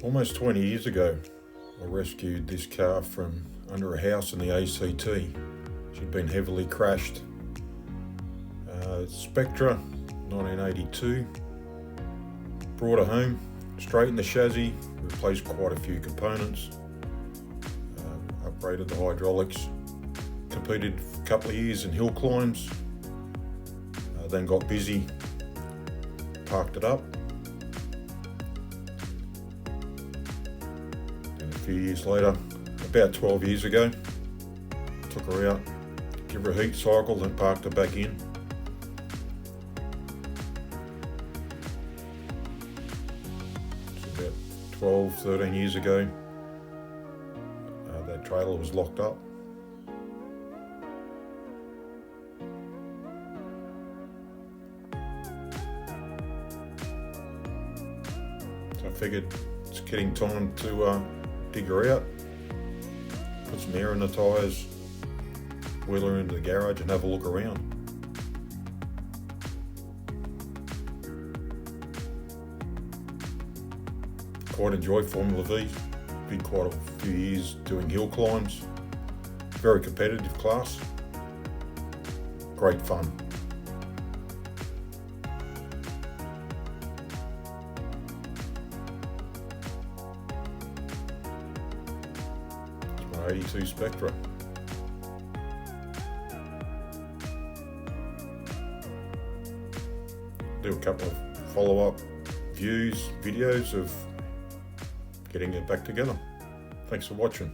Almost 20 years ago, I rescued this car from under a house in the ACT. She'd been heavily crashed. Spectre, 1982. Brought her home, straightened the chassis, replaced quite a few components, upgraded the hydraulics, competed for a couple of years in hill climbs, then got busy, parked it up. Then a few years later, about 12 years ago, took her out, give her a heat cycle, then parked her back in. It's about 12, 13 years ago, that trailer was locked up. So I figured it's getting time to dig her out, put some air in the tyres, wheel her into the garage and have a look around. Quite enjoy Formula Vee. Been quite a few years doing hill climbs. Very competitive class. Great fun. It's my 82 Spectre. Do a couple of follow-up videos of getting it back together. Thanks for watching.